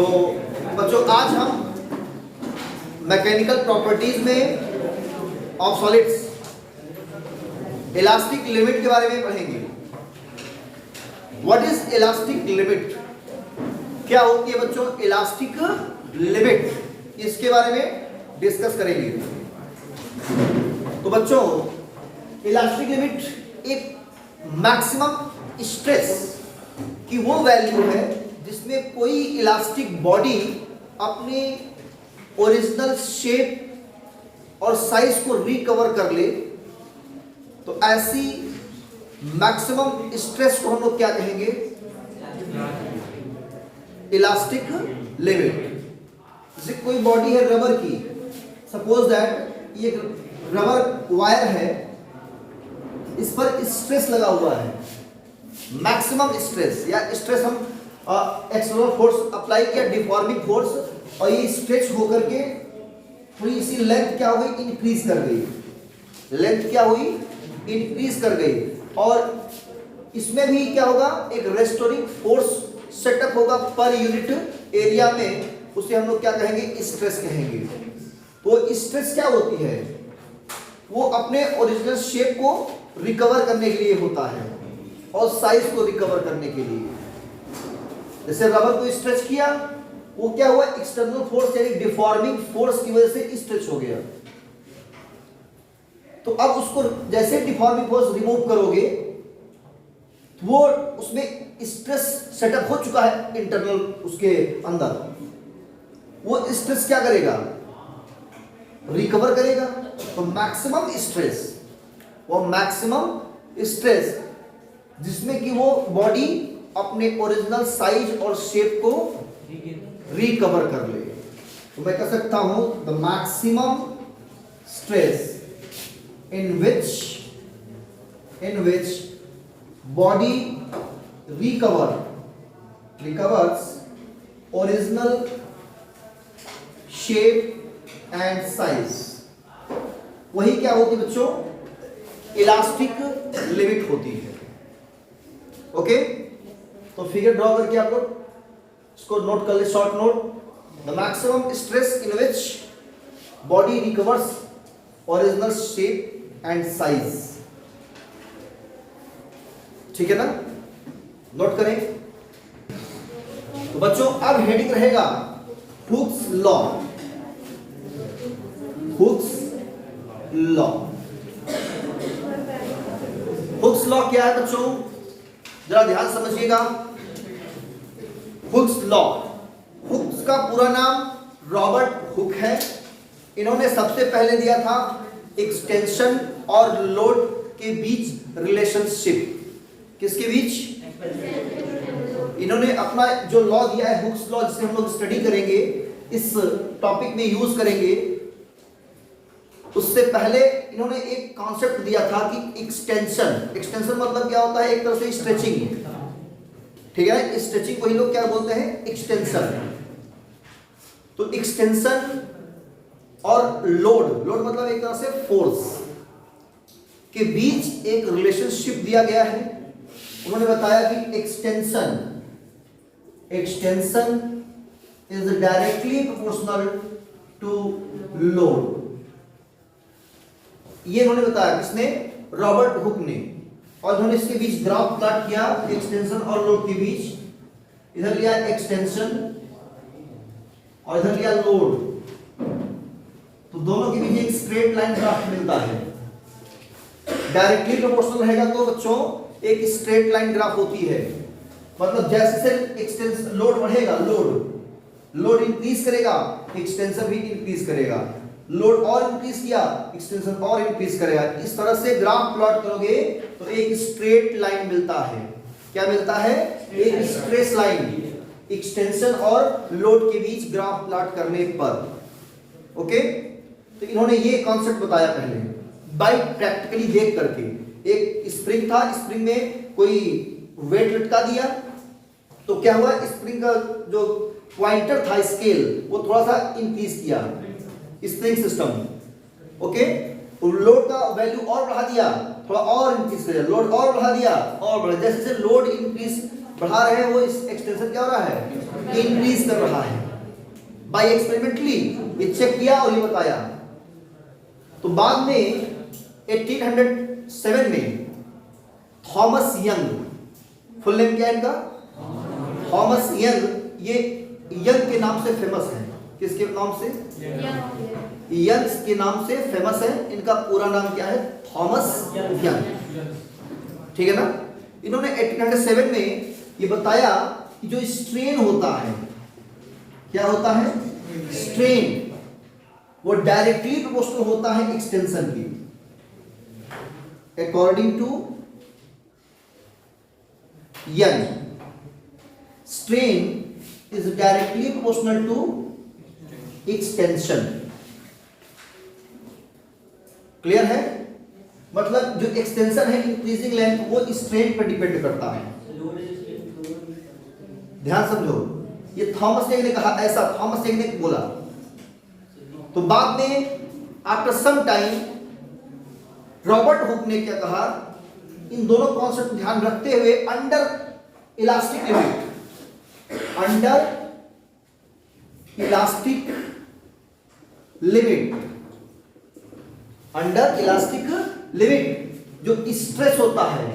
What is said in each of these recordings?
तो बच्चों आज हम मैकेनिकल प्रॉपर्टीज में ऑफ सॉलिड्स इलास्टिक लिमिट के बारे में पढ़ेंगे। व्हाट इज इलास्टिक लिमिट, क्या होती है बच्चों इलास्टिक लिमिट, इसके बारे में डिस्कस करेंगे। तो बच्चों इलास्टिक लिमिट एक मैक्सिमम स्ट्रेस की वो वैल्यू है जिसमें कोई इलास्टिक बॉडी अपने ओरिजिनल शेप और साइज को रिकवर कर ले, तो ऐसी मैक्सिमम स्ट्रेस को हम लोग क्या कहेंगे, इलास्टिक लिमिट। जैसे कोई बॉडी है रबर की, सपोज दैट ये रबर वायर है, इस पर स्ट्रेस लगा हुआ है, मैक्सिमम स्ट्रेस या स्ट्रेस हम एक्सटर्नल फोर्स अप्लाई किया, डिफॉर्मिंग फोर्स, और ये स्ट्रेच होकर के थोड़ी सी लेंथ क्या हो गई, इंक्रीज कर गई, लेंथ क्या हुई, इंक्रीज कर गई, और इसमें भी क्या होगा, एक रेस्टोरिंग फोर्स सेटअप होगा पर यूनिट एरिया में, उसे हम लोग क्या कहेंगे, स्ट्रेस कहेंगे। तो स्ट्रेस क्या होती है, वो अपने ओरिजिनल शेप को रिकवर करने के लिए होता है और साइज को रिकवर करने के लिए। जैसे रबर को स्ट्रेच किया, वो क्या हुआ, एक्सटर्नल फोर्स यानी डिफॉर्मिंग फोर्स की वजह से स्ट्रेच हो गया। तो अब उसको जैसे डिफॉर्मिंग फोर्स रिमूव करोगे, वो उसमें स्ट्रेस सेटअप हो चुका है इंटरनल उसके अंदर, वो स्ट्रेस क्या करेगा, रिकवर करेगा। तो मैक्सिमम स्ट्रेस, वो मैक्सिमम स्ट्रेस जिसमें कि वो बॉडी अपने ओरिजिनल साइज और शेप को रिकवर कर ले, तो मैं कह सकता हूं the maximum stress in which body recovers original shape and size, वही क्या होती है बच्चों, इलास्टिक लिमिट होती है। ओके, तो फिगर ड्रॉ करके आप लोग इसको नोट कर ले, short note, the maximum stress in which body recovers original shape and size. ठीक है ना, नोट करें। तो बच्चों अब हेडिंग रहेगा Hooke's law. Hooke's law, Hooke's law क्या है बच्चों, जरा ध्यान समझिएगा। हुक्स लॉ, हुक्स का पूरा नाम रॉबर्ट हुक है। इन्होंने सबसे पहले दिया था एक्सटेंशन और लोड के बीच रिलेशनशिप। किसके बीच, इन्होंने अपना जो लॉ दिया है हुक्स लॉ, जिसे हम लोग स्टडी करेंगे, इस टॉपिक में यूज करेंगे, उससे पहले इन्होंने एक कॉन्सेप्ट दिया था कि एक्सटेंशन। एक्सटेंशन मतलब क्या होता है, एक तरह से स्ट्रेचिंग, ठीक है ना, स्ट्रेचिंग को ही लोग क्या बोलते हैं, एक्सटेंशन। तो एक्सटेंशन और लोड, लोड मतलब एक तरह से फोर्स के बीच एक रिलेशनशिप दिया गया है। उन्होंने बताया कि extension is directly proportional to load. ये उन्होंने बताया, किसने, रॉबर्ट हुक ने, और उन्होंने इसके बीच ग्राफ प्लॉट किया एक्सटेंशन और लोड के बीच। इधर लिया एक्सटेंशन और इधर लिया लोड, तो दोनों के बीच एक स्ट्रेट लाइन ग्राफ मिलता है। डायरेक्टली प्रोपोर्शनल रहेगा तो बच्चों एक स्ट्रेट लाइन ग्राफ होती है, मतलब जैसे से एक्सटेंशन लोड बढ़ेगा, लोड इंक्रीज करेगा, एक्सटेंशन भी इंक्रीज करेगा, लोड और इंक्रीज किया, एक्सटेंशन और इंक्रीज करेगा। इस तरह से ग्राफ प्लॉट करोगे तो एक स्ट्रेट लाइन मिलता है। क्या मिलता है, एक स्ट्रेट लाइन, एक्सटेंशन और लोड के बीच ग्राफ प्लॉट करने पर। ओके, तो इन्होंने ये कॉन्सेप्ट बताया पहले बाय प्रैक्टिकली देख करके। एक स्प्रिंग था, स्प्रिंग में कोई वेट लटका दिया, तो क्या हुआ, स्प्रिंग का जो पॉइंटर था स्केल, वो थोड़ा सा इंक्रीज किया स्प्रिंग सिस्टम। ओके, लोड का वैल्यू और बढ़ा दिया, थोड़ा और इंक्रीज कर दिया, लोड और बढ़ा दिया और बढ़ा, जैसे जैसे लोड इंक्रीज बढ़ा रहे हैं वो इस एक्सटेंशन क्या हो रहा है, इंक्रीज कर रहा है। बाय एक्सपेरिमेंटली ये चेक किया और ये बताया। तो बाद में 1807 में थॉमस यंग, फुल नेम क्या है इनका, थॉमस यंग, ये यंग के नाम से फेमस है। किसके नाम से, यंग के नाम से फेमस है। इनका पूरा नाम क्या है, थॉमस यंग, ठीक है ना। इन्होंने 1807 में ये बताया कि जो स्ट्रेन होता है, क्या होता है, स्ट्रेन, वो डायरेक्टली प्रोपोर्शनल होता है एक्सटेंशन की। According to Young, strain is directly proportional to extension. Clear है, मतलब जो एक्सटेंशन है इंक्रीजिंग लेंथ वो स्ट्रेन पर डिपेंड करता है। ध्यान समझो, ये थॉमस यंग ने कहा ऐसा, थॉमस यंग ने बोला। तो बाद में after some time Robert Hooke ने क्या कहा, इन दोनों कॉन्सेप्ट ध्यान रखते हुए under elastic limit, under elastic limit, under elastic limit, जो स्ट्रेस होता है,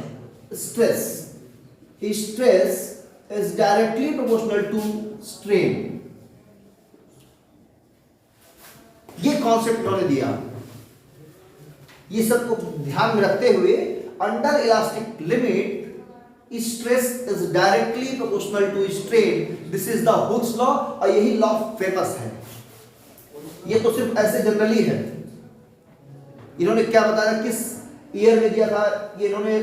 stress is directly proportional to strain. ये कॉन्सेप्ट उन्होंने दिया। ये सब को ध्यान में रखते हुए under elastic limit stress is directly proportional to strain, this is the Hooke's law, और यही लॉ फेमस है। ये तो सिर्फ ऐसे जनरली है। इन्होंने क्या बताया, किस ईयर में दिया था ये, इन्होंने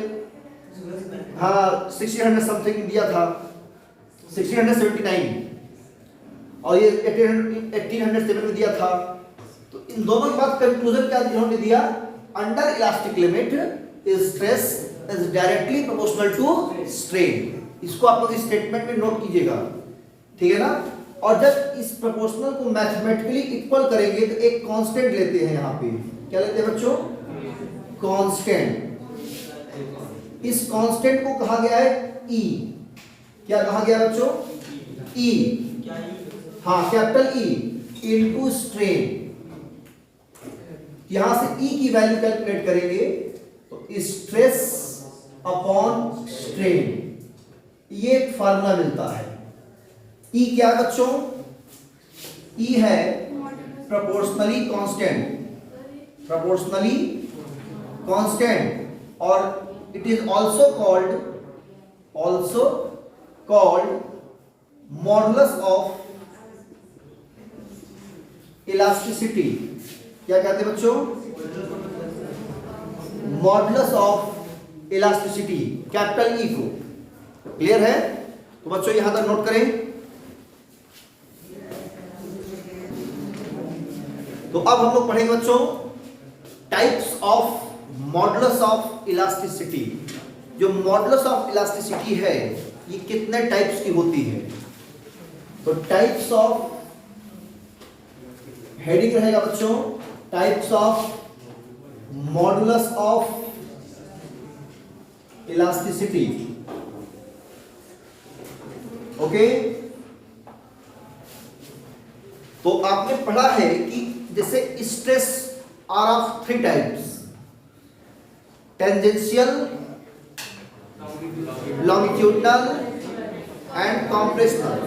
हाँ 1600 समथिंग दिया था, 1679, और ये 1807 में दिया था। तो इन दोनों के बाद कंक्लूजन क्या इन्होंने दिया, under elastic limit stress is directly proportional to strain. इसको आप लोग स्टेटमेंट में नोट कीजिएगा, ठीक है ना। और जब इस प्रोपोर्शनल को मैथमेटिकली इक्वल करेंगे तो एक कांस्टेंट लेते हैं, यहाँ पे क्या लेते हैं बच्चों, कांस्टेंट। इस कांस्टेंट को कहा गया है E। क्या कहा गया बच्चों, E, हाँ कैपिटल E इनटू स्ट्रेन। यहां से E की वैल्यू कैलकुलेट करेंगे तो स्ट्रेस अपॉन स्ट्रेन, ये एक फार्मूला मिलता है। E क्या बच्चों, E है प्रोपोर्शनली कांस्टेंट, प्रोपोर्शनली कांस्टेंट, और it is also called modulus of elasticity। क्या कहते हैं बच्चों, modulus of elasticity, capital E को। क्लियर है, तो बच्चों यहां तक नोट करें। तो अब हम लोग पढ़ेंगे बच्चों types of modulus of elasticity. जो मॉडुलस ऑफ इलास्टिसिटी है ये कितने टाइप्स की होती है, तो टाइप्स ऑफ, हेडिंग रहेगा बच्चों types of modulus of elasticity. Okay, तो आपने पढ़ा है कि जैसे stress are of 3 types, tangential, longitudinal and compressional,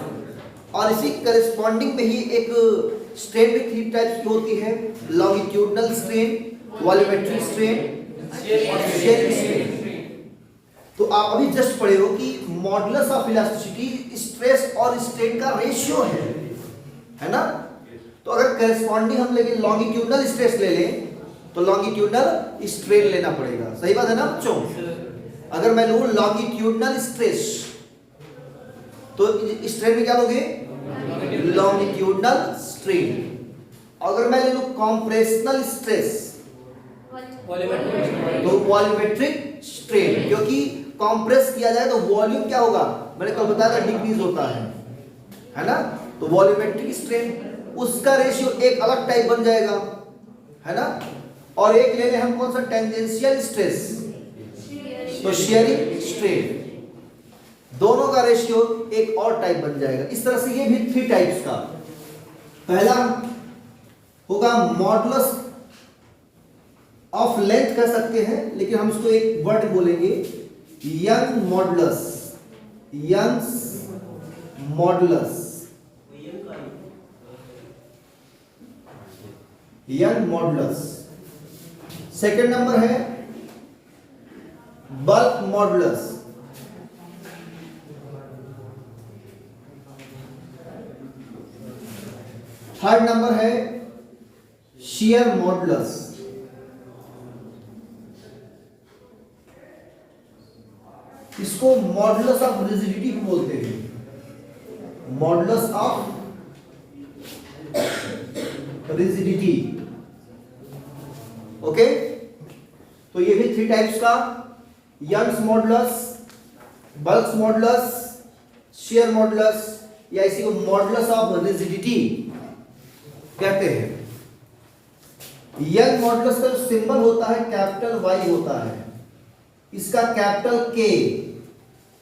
और इसी करस्पॉन्डिंग में ही एक स्ट्रेन भी 3 टाइप्स की होती है, लॉन्गिट्यूडनल स्ट्रेन, वॉल्यूमेट्रिक स्ट्रेन और शेयरिंग स्ट्रेन। तो आप अभी जस्ट पढ़े हो कि मॉडुलस ऑफ इलास्टिसिटी स्ट्रेस और स्ट्रेन का रेशियो है ना। तो अगर करस्पॉन्डिंग हम लेके लॉन्गिट्यूडनल स्ट्रेस ले लें तो लॉन्गिट्यूडनल स्ट्रेन लेना पड़ेगा। सही बात है ना बच्चों। अगर मैं लूं लॉन्गिट्यूडनल स्ट्रेस तो स्ट्रेन में क्या लोगे, लॉन्गिट्यूडनल स्ट्रेन। अगर मैं ले लूं कॉम्प्रेशनल स्ट्रेस तो वॉल्यूमेट्रिक स्ट्रेन, क्योंकि कॉम्प्रेस किया जाए तो वॉल्यूम क्या होगा, मैंने कल बताया था, डिक्रीज होता है ना। तो वॉल्यूमेट्रिक स्ट्रेन उसका रेशियो एक अलग टाइप बन जाएगा, है ना। और एक ले लें हम कौन सा, टेंजेंशियल स्ट्रेस, तो शेयरिंग स्ट्रेन। दोनों का रेशियो एक और टाइप बन जाएगा। इस तरह से ये भी 3 टाइप्स का। पहला होगा मॉडुलस ऑफ लेंथ कह सकते हैं, लेकिन हम इसको एक वर्ड बोलेंगे, Young modulus. Young's modulus, Young modulus. Second number है बल्क मॉडुलस। थर्ड नंबर है शियर मॉडुलस। इसको मॉडुलस ऑफ रिजिडिटी भी बोलते हैं, मॉडुलस ऑफ रिजिडिटी। ओके, तो ये भी 3 टाइप्स का, Young's modulus, bulk modulus, shear modulus, या इसी को मॉडुलस ऑफ रिजिडिटी कहते हैं। यंग मॉडुलस का जो सिंबल होता है कैपिटल वाई होता है, इसका कैपिटल के,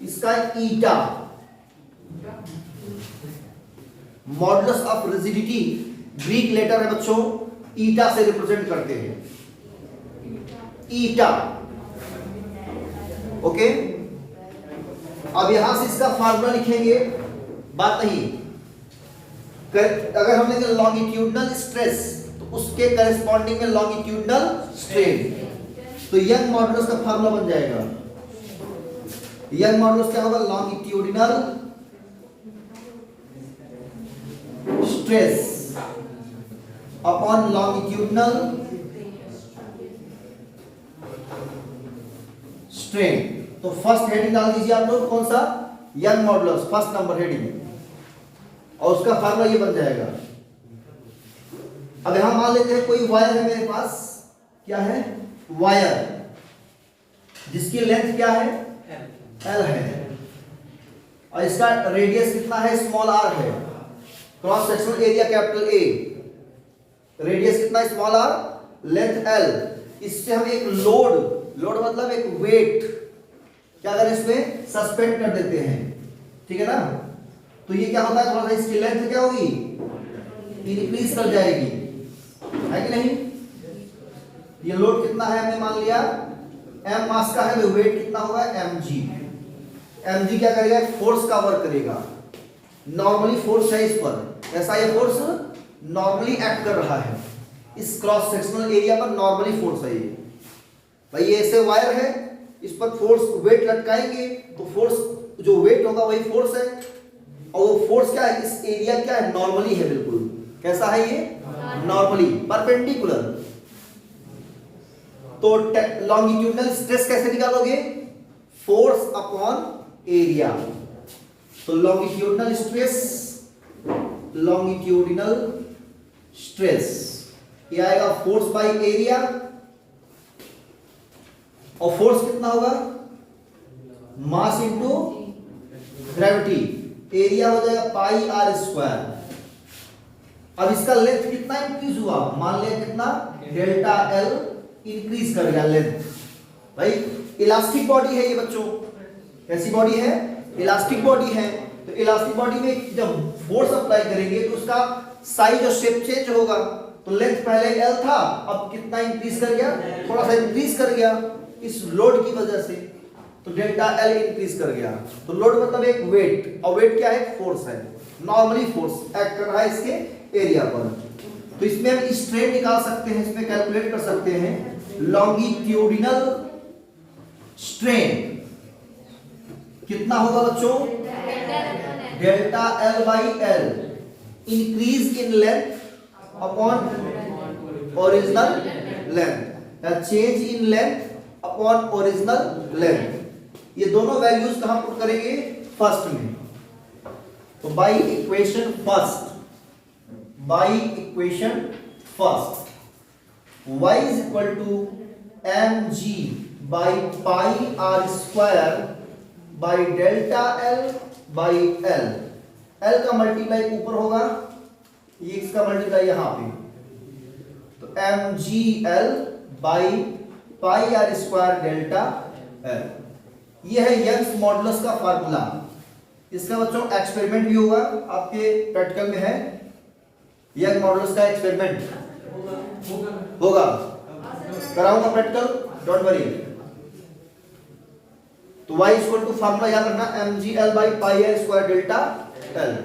इसका eta. Modulus of rigidity greek letter है बच्चों, ईटा से रिप्रेजेंट करते हैं, ईटा। ओके, अब यहां से इसका फार्मूला लिखेंगे, बात नहीं। अगर हम लेंगे लॉन्गिट्यूडनल स्ट्रेस तो उसके करेस्पॉन्डिंग में लॉन्गिट्यूडनल स्ट्रेन, तो यंग मॉडुलस का फार्मूला बन जाएगा। यंग मॉडुलस क्या होगा? Longitudinal stress upon longitudinal strain. तो फर्स्ट हेडिंग डाल दीजिए आप लोग, कौन सा? Young modulus, first number heading, और उसका फार्मूला ये बन जाएगा। अब यहां मान लेते हैं कोई वायर है मेरे पास, क्या है? वायर, जिसकी लेंथ क्या है? एल है, और इसका रेडियस कितना है? स्मॉल आर है। Cross sectional area capital A, radius कितना? Small R, length L. इससे हम एक लोड मतलब एक वेट क्या करें? इसमें सस्पेंड कर देते हैं, ठीक है ना? तो ये क्या होता है? थोड़ा सा इसकी लेंथ क्या होगी? इंक्रीज कर जाएगी, है कि नहीं? ये लोड कितना है हमने मान लिया, m मास का है, तो वेट कितना होगा? mg। mg क्या करेगा? फोर्स का वर्क करेगा। नॉर्मली फोर्स है इस पर, ऐसा ये फोर्स नॉर्मली एक्ट कर रहा है इस क्रॉस सेक्शनल एरिया पर, नॉर्मली फोर्स है ये। भाई ये ऐसे वायर है, इस पर फोर्स वेट लटकाएंगे तो फोर्स जो वेट होगा वही फोर्स है, और वो फोर्स क्या है? इस एरिया क्या है? नॉर्मली है, बिल्कुल। कैसा है ये? Normally, perpendicular. तो लॉन्गिट्यूडनल स्ट्रेस कैसे निकालोगे? Force upon area. तो लॉन्गिट्यूडनल स्ट्रेस ये आएगा फोर्स बाय एरिया, और फोर्स कितना होगा? मास इनटू ग्रेविटी, एरिया हो जाएगा पाई आर स्क्वायर। अब इसका लेंथ कितना इंक्रीज हुआ? मान लिया कितना? डेल्टा एल इंक्रीज कर गया लेंथ। भाई इलास्टिक बॉडी है ये बच्चों, कैसी बॉडी है? इलास्टिक बॉडी है। तो इलास्टिक बॉडी में जब फोर्स अप्लाई करेंगे तो उसका साइज और शेप चेंज होगा। तो लेंथ पहले एल था, अब कितना इंक्रीज कर गया? थोड़ा सा इंक्रीज कर गया इस लोड की वजह से, तो डेल्टा एल इंक्रीज कर गया। तो लोड मतलब एक वेट, और वेट क्या है? फोर्स है, नॉर्मली फोर्स एक्ट कर रहा है इसके एरिया पर। तो इसमें हम स्ट्रेन निकाल सकते हैं, इसमें कैलकुलेट कर सकते हैं लॉन्गिट्यूडिनल स्ट्रेन कितना होगा बच्चों? Delta L by L, increase in length upon original length, या change in length upon original length. ये दोनों वैल्यूज कहां पुट करेंगे? फर्स्ट में। तो by equation first y is equal to mg by pi r square by delta l by l। l का multiply ऊपर होगा, ये इसका मल्टीप्लाई यहां पे, तो mg l by pi r square delta l। ये है यंग्स मॉडुलस का फार्मूला। इसका बच्चों एक्सपेरिमेंट भी होगा, आपके प्रैक्टिकल में है। यंग मॉडुलस का एक्सपेरिमेंट होगा, कराऊंगा प्रैक्टिकल, डोंट वरी। तो y इक्वल टू फार्मूला याद रखना mgl by pi r square delta l।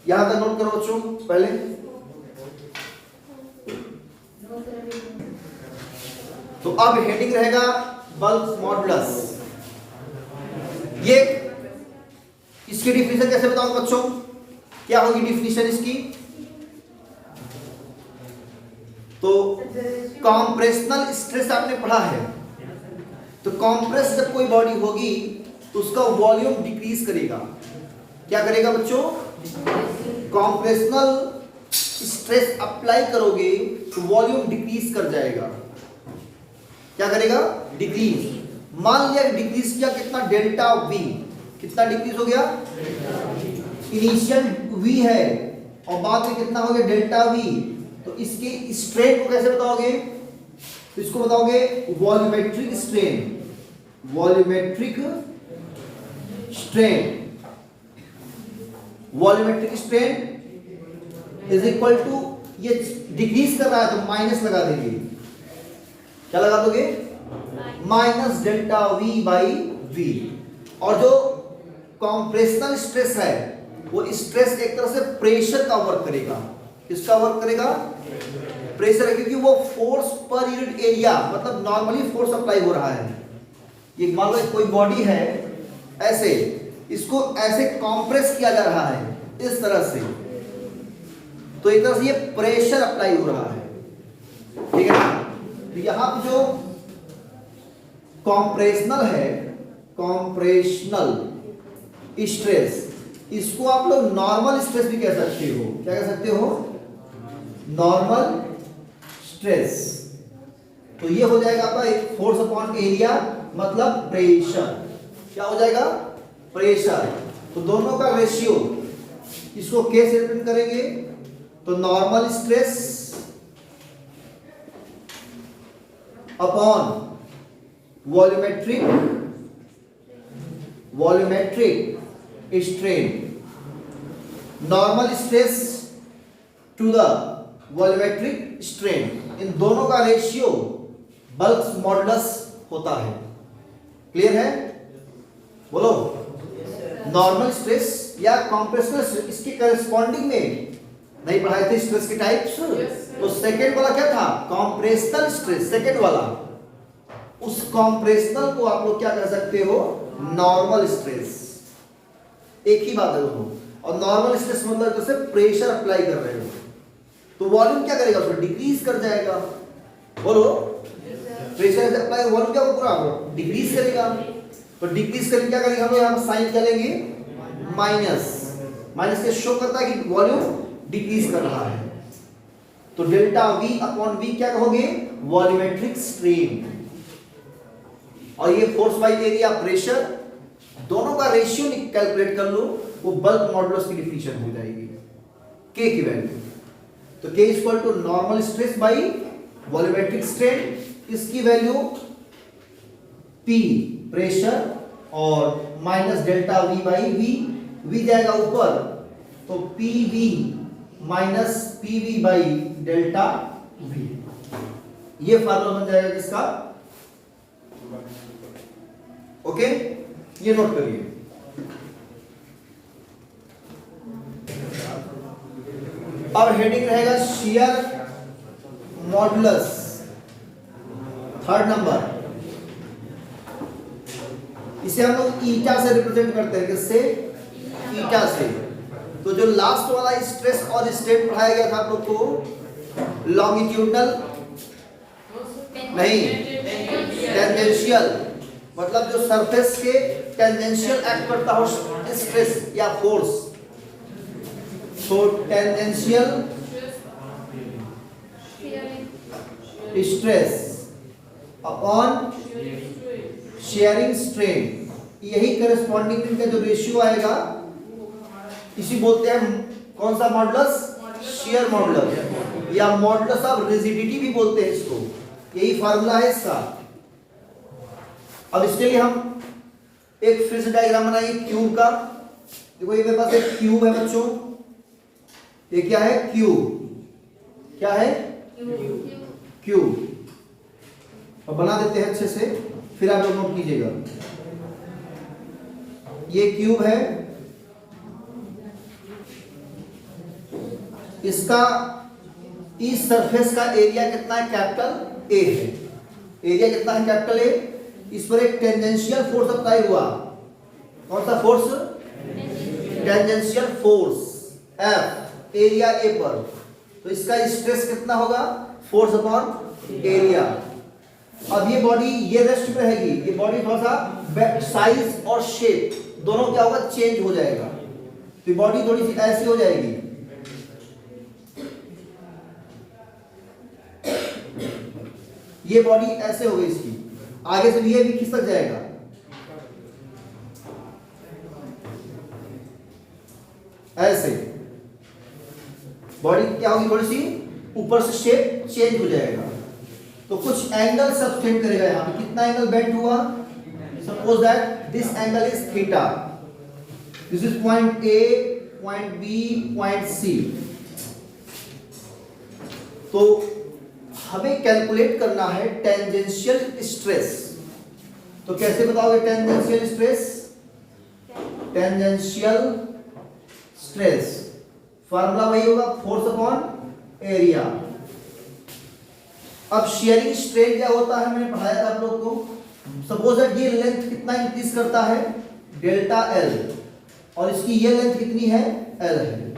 यहां तक नोट करो बच्चों पहले। तो अब हेडिंग रहेगा बल्क मॉडुलस। ये इसकी डिफिनेशन कैसे बताऊंगा बच्चों, क्या होगी डिफिनेशन इसकी? तो कॉम्प्रेशनल स्ट्रेस आपने पढ़ा है, तो कॉम्प्रेस जब कोई बॉडी होगी तो उसका वॉल्यूम डिक्रीज करेगा। क्या करेगा बच्चों? कॉम्प्रेशनल स्ट्रेस अप्लाई करोगे तो वॉल्यूम डिक्रीज कर जाएगा। क्या करेगा? डिक्रीज। मान लिया डिक्रीज किया कितना, डेल्टा वी। कितना डिक्रीज हो गया? इनिशियल वी है और बाद में कितना हो गया? Delta V. तो इसके स्ट्रेन को कैसे बताओगे? तो इसको बताओगे volumetric strain. Volumetric strain, volumetric strain is equal to, ये डिक्रीज कर रहा है तो माइनस लगा देंगे। क्या लगा दोगे? Minus delta V by V. और जो कॉम्प्रेशनल स्ट्रेस है वो स्ट्रेस एक तरह से प्रेशर का वर्क करेगा। किसका वर्क करेगा? प्रेशर है, क्योंकि वो फोर्स पर यूनिट एरिया, मतलब नॉर्मली फोर्स अप्लाई हो रहा है। ये मान लो कोई बॉडी है ऐसे, इसको ऐसे कॉम्प्रेस किया जा रहा है इस तरह से, तो एक तरह से ये प्रेशर अप्लाई हो रहा है, ठीक है ना? तो यहां पे जो कॉम्प्रेशनल है, कॉम्प्रेशनल स्ट्रेस, इसको आप लोग नॉर्मल स्ट्रेस भी कह सकते हो। क्या कह सकते हो? Normal stress. तो ये हो जाएगा आपका एक फोर्स अपॉन एरिया, मतलब प्रेशर। क्या हो जाएगा? प्रेशर। तो दोनों का रेशियो, इसको के से रिप्रेजेंट करेंगे तो normal stress upon volumetric strain. Normal stress to the volumetric strain, इन दोनों का रेशियो बल्क मॉडुलस होता है। क्लियर है? बोलो। नॉर्मल स्ट्रेस या कॉम्प्रेशनल स्ट्रेस, इसके करस्पॉन्डिंग में नहीं पढ़ाए थे स्ट्रेस के टाइप्स? तो सेकंड वाला क्या था? कॉम्प्रेशनल स्ट्रेस, सेकंड वाला। उस कॉम्प्रेशनल को आप लोग क्या कह सकते हो? Normal stress. एक ही बात है दोनों। और नॉर्मल स्ट्रेस मतलब जैसे प्रेशर अप्लाई कर रहे हो, तो वॉल्यूम क्या करेगा? उसको डिक्रीज कर जाएगा। बोलो। प्रेशर अप्लाई, वॉल्यूम क्या पूरा डिक्रीज करेगा। तो डिक्रीज करके क्या करेंगे हम लोग? यहाँ साइन क्या लेंगे? माइनस। माइनस से शो करता है कि वॉल्यूम डिक्रीज कर रहा है। तो डेल्टा वी अपॉन वी क्या कहोगे? Volumetric strain. और ये फोर्स बाई एरिया, प्रेशर, दोनों का रेशियो कैलकुलेट कर लो, वो बल्क मॉडुलस की डिफिनेशन हो जाएगी, के की वैल्यू। तो K equal to normal stress by volumetric strain, इसकी वैल्यू पी प्रेशर और minus delta V by V. V जाएगा ऊपर तो P V minus P V by delta V. ये फार्मूला बन जाएगा किसका? ओके, ये नोट करिए। अब हेडिंग रहेगा शियर मॉडुलस, थर्ड नंबर। इसे हम लोग ईटा से रिप्रेजेंट करते हैं। किससे? ईटा से। तो जो लास्ट वाला स्ट्रेस और स्ट्रेन पढ़ाया गया था आप लोग को, लॉन्गिट्यूडनल नहीं, टेंजेंशियल, मतलब जो सरफेस के टेंजेंशियल एक्ट करता हो स्ट्रेस या फोर्स। तो tangential stress upon sharing strain, यही करस्पॉन्डिंग इनका जो रेशियो आएगा, इसी बोलते हैं कौन सा मॉडुलस? शियर मॉडुलस, या मॉडुलस ऑफ रिजिडिटी भी बोलते हैं इसको। यही फार्मूला है इसका। अब इसके लिए हम एक फिर से डायग्राम बनाइए क्यूब का। देखो ये मेरे पास एक क्यूब है बच्चों, ये क्या है? क्यूब। क्या है? क्यूब। अब बना देते हैं अच्छे से, फिर आप लोग नोट कीजिएगा। ये क्यूब है, इसका इस सरफेस का एरिया कितना है? कैपिटल ए है। एरिया कितना है? Capital A. इस पर एक टेंजेंशियल फोर्स अप्लाई हुआ। कौन सा force? Tangential force F, area A पर। तो इसका स्ट्रेस कितना होगा? Force upon area. अब ये बॉडी ये रेस्ट पे रहेगी, ये बॉडी थोड़ा सा साइज और शेप दोनों क्या होगा? चेंज हो जाएगा। तो बॉडी थोड़ी सी ऐसी हो जाएगी, ये बॉडी ऐसे हो गई इसकी, आगे से ये भी खिसक जाएगा। ऐसे बॉडी क्या होगी? थोड़ी सी ऊपर से शेप चेंज हो जाएगा। तो कुछ एंगल सब्सटेंड करेगा। यहां पे कितना एंगल बेंड हुआ? Suppose that this angle is theta, this is point A, point B, point C. तो हमें कैलकुलेट करना है टेंजेंशियल स्ट्रेस। तो कैसे बताओगे tangential stress? Tangential stress formula वही होगा, फोर्स अपॉन एरिया। अब शेयरिंग स्ट्रेन क्या होता है? मैंने पढ़ाया था आप लोग को। सपोज दैट ये लेंथ कितना इंक्रीज करता है? डेल्टा एल, और इसकी ये लेंथ कितनी है? एल है।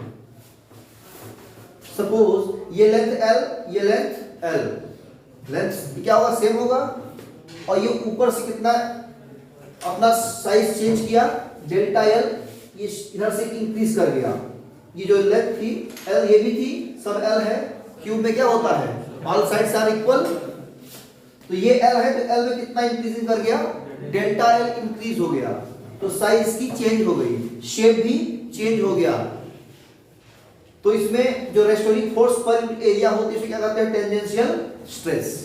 सपोज ये लेंथ एल, ये लेंथ एल, लेंथ क्या होगा? सेम होगा। और ये ऊपर से कितना अपना साइज चेंज किया? डेल्टा एल, ये इधर से इंक्रीज कर गया। ये जो लेंथ थी एल, ये भी थी, सब एल है। क्यूब में क्या होता है? All sides are equal. तो ये एल है, तो एल में कितना इंक्रीजिंग कर गया? डेल्टा एल इंक्रीज हो गया। तो साइज की चेंज हो गई, शेप भी चेंज हो गया। तो इसमें जो रेस्टोरिंग फोर्स पर एरिया होती है, इसे क्या कहते हैं? Tangential stress,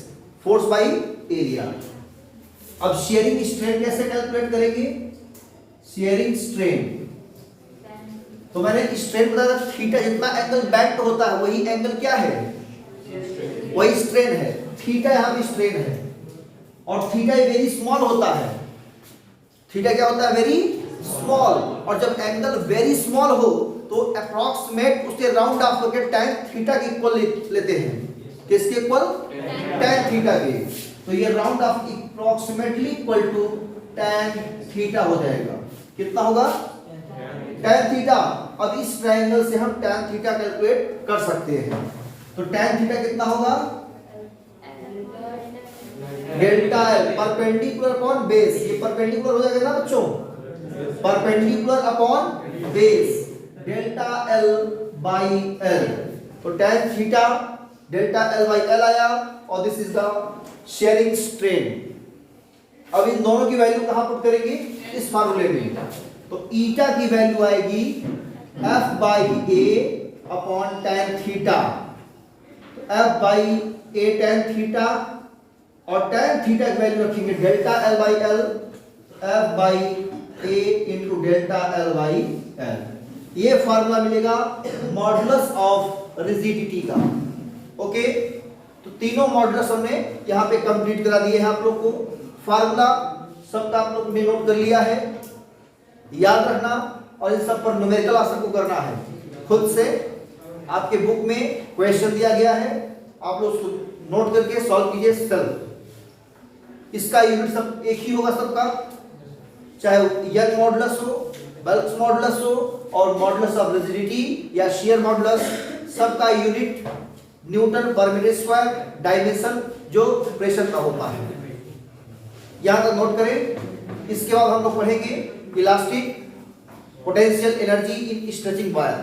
force by area. अब शेयरिंग स्ट्रेन कैसे कैलकुलेट करेंगे? शेयरिंग स्ट्रेन, तो मैंने स्ट्रेन बताया था, थीटा जितना एंगल बेंट होता है वही एंगल क्या है? वही स्ट्रेन है। थीटा यहां भी स्ट्रेन है, और थीटा वेरी स्मॉल होता है। थीटा क्या होता है? Very small. और जब एंगल वेरी स्मॉल हो तो अप्रॉक्सीमेट उसके राउंड ऑफ करके tan थीटा के इक्वल लेते हैं। किसके इक्वल? tan थीटा के। तो ये round off approximately equal to tan theta हो जाएगा। कितना होगा? tan theta. अब इस ट्रायंगल से हम tan थीटा कैलकुलेट कर सकते हैं। तो tan थीटा कितना होगा? Delta L perpendicular upon base. ये परपेंडिकुलर हो जाएगा ना बच्चों? Perpendicular upon base, delta L by L. तो tan theta delta L by L आया, और this is the sharing strain. अब इन दोनों की वैल्यू कहां पुट करेंगे? इस फार्मूले में। तो ईटा की वैल्यू आएगी F by A upon tan theta. F by A tan theta, और tan थीटा की वैल्यू रखेंगे delta L by L, F by A into delta L by L. ये फार्मूला मिलेगा मॉडुलस ऑफ रिजिडिटी का। Okay, तो तीनों modulus हमने यहां पे कंप्लीट करा दिए हैं आप लोग को। फार्मूला सबका आप लोग ने नोट कर लिया है, याद रखना, और इन सब पर न्यूमेरिकल आंसर को करना है खुद से। आपके बुक में क्वेश्चन दिया गया है, आप लोग नोट करके सॉल्व कीजिए सेल्फ। इसका यूनिट सब एक ही होगा सबका, चाहे यंग मॉडुलस हो, बल्क मॉडुलस हो, और मॉडुलस ऑफ रिजिडिटी या शियर मॉडुलस, सबका यूनिट न्यूटन पर मीटर स्क्वायर, डायमेंशन जो प्रेशर का होता है। यहां तक नोट करें। इसके बाद हम लोग पढ़ेंगे elastic potential energy in stretching wire.